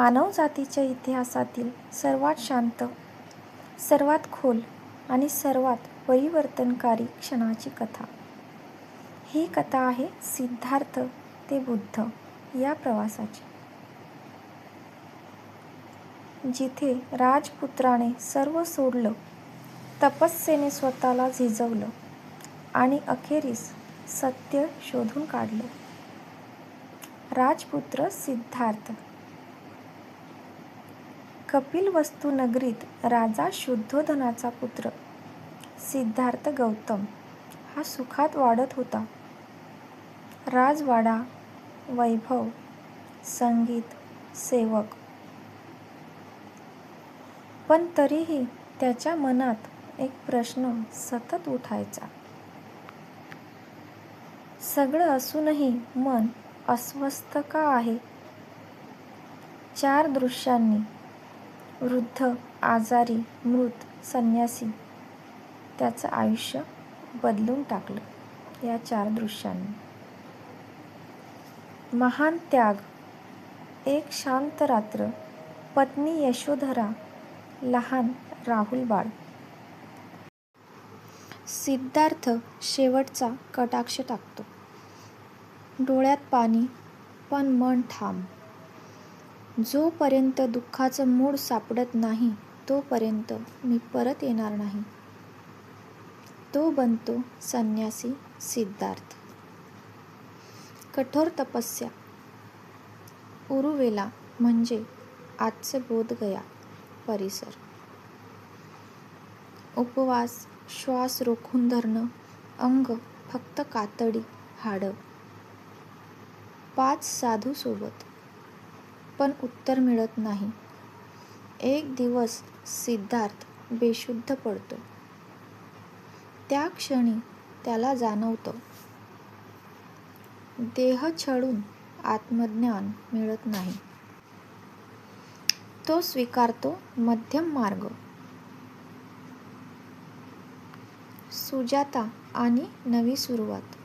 मानवजातीच्या इतिहासातील सर्वात शांत, सर्वात खोल आणि सर्वात परिवर्तनकारी क्षणाची कथा. ही कथा आहे सिद्धार्थ ते बुद्ध या प्रवासाची, जिथे राजपुत्राने सर्व सोडलं, तपस्येने स्वतःला झिजवलं आणि अखेरीस सत्य शोधून काढलं. राजपुत्र सिद्धार्थ. कपिलवस्तू नगरीत राजा शुद्धोधनाचा पुत्र सिद्धार्थ गौतम हा सुखात वाढत होता. राजवाडा, वैभव, संगीत, सेवक. पण तरीही त्याच्या मनात एक प्रश्न सतत उठायचा. सगळं असूनही मन अस्वस्थ का आहे? 4 दृश्यांनी, वृद्ध, आजारी, मृत, संन्यासी, त्याचं आयुष्य बदलून टाकलं या 4 दृश्यांनी. महान त्याग. एक शांत रात्र. पत्नी यशोधरा, लहान राहुल बाळ. सिद्धार्थ शेवटचा कटाक्ष टाकतो. डोळ्यात पाणी, पण मन ठाम. जोपर्यंत दुःखाचं मूळ सापडत नाही तोपर्यंत मी परत येणार नाही. तो बनतो संन्यासी सिद्धार्थ. कठोर तपस्या. उरुवेला म्हणजे आजचे बोधगया परिसर. उपवास, श्वास रोखून धरणं, अंग फक्त कातडी, हाडं. 5 साधू सोबत, पण उत्तर मिळत नाही. एक दिवस सिद्धार्थ बेशुद्ध पडतो. त्या क्षणी त्याला जाणवतं, देह छळून आत्मज्ञान मिळत नाही. तो स्वीकारतो मध्यम मार्ग. सुजाता आणि नवी सुरुवात.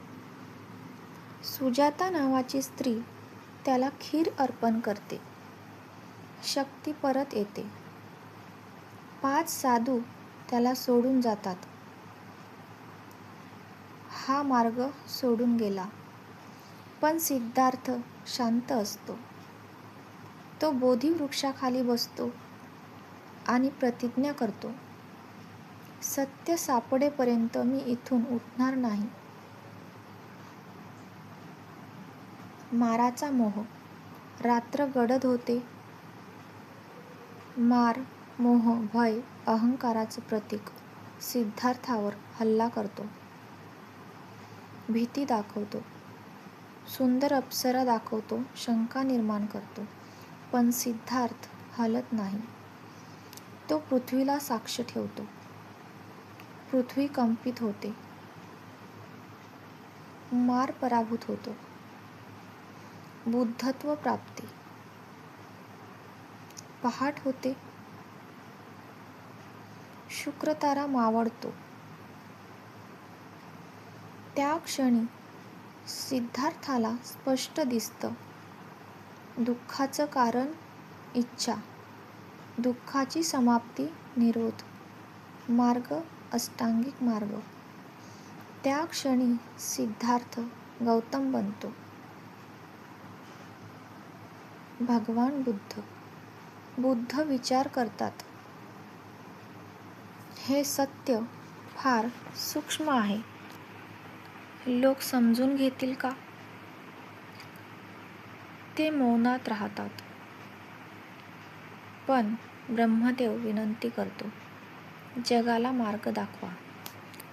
सुजाता नावाची स्त्री त्याला खीर अर्पण करते. शक्ती परत येते. 5 साधू त्याला सोडून जातात. हा मार्ग सोडून गेला. पण सिद्धार्थ शांत असतो. तो बोधिवृक्षाखाली बसतो आणि प्रतिज्ञा करतो, सत्य सापडेपर्यंत मी इथून उठणार नाही. माराचा मोह. रात्र गडद होते. मार, मोह, भय, अहंकाराचं प्रतीक सिद्धार्थावर हल्ला करतो. भीती दाखवतो. सुंदर अप्सरा दाखवतो. शंका निर्माण करतो. पण सिद्धार्थ हलत नाही. तो पृथ्वीला साक्ष ठेवतो. पृथ्वी कंपित होते. मार पराभूत होतो. बुद्धत्व प्राप्ती. पहाट होते. शुक्रतारा मावळतो. त्या क्षणी सिद्धार्थाला स्पष्ट दिसतं, दुःखाचं कारण इच्छा, दुःखाची समाप्ती निरोध, मार्ग अष्टांगिक मार्ग. त्या क्षणी सिद्धार्थ गौतम बनतो. भगवान बुद्ध. बुद्ध विचार करतात, हे सत्य फार सूक्ष्म आहे. लोक समजून घेतील का? ते मौनात राहतात. पण ब्रह्मदेव विनंती करतो, जगाला मार्ग दाखवा.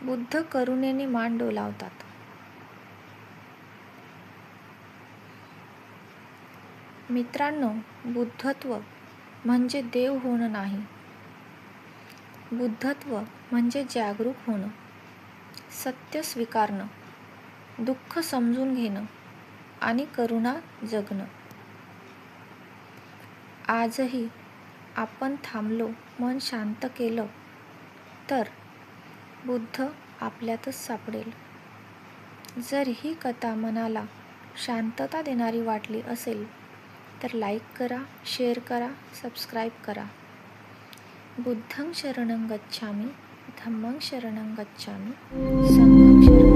बुद्ध करुणेने मान डोलावतात. मित्रांनो, बुद्धत्व म्हणजे देव होणं नाही. बुद्धत्व म्हणजे जागरूक होणं, सत्य स्वीकारणं, दुःख समजून घेणं आणि करुणा जगणं. आजही आपण थांबलो, मन शांत केलं तर बुद्ध आपल्यातच सापडेल. जर ही कथा मनाला शांतता देणारी वाटली असेल तर लाईक करा, शेअर करा, सबस्क्राईब करा. बुद्धं शरणं गच्छामि, धम्मं शरणं गच्छामि, संघं शरणं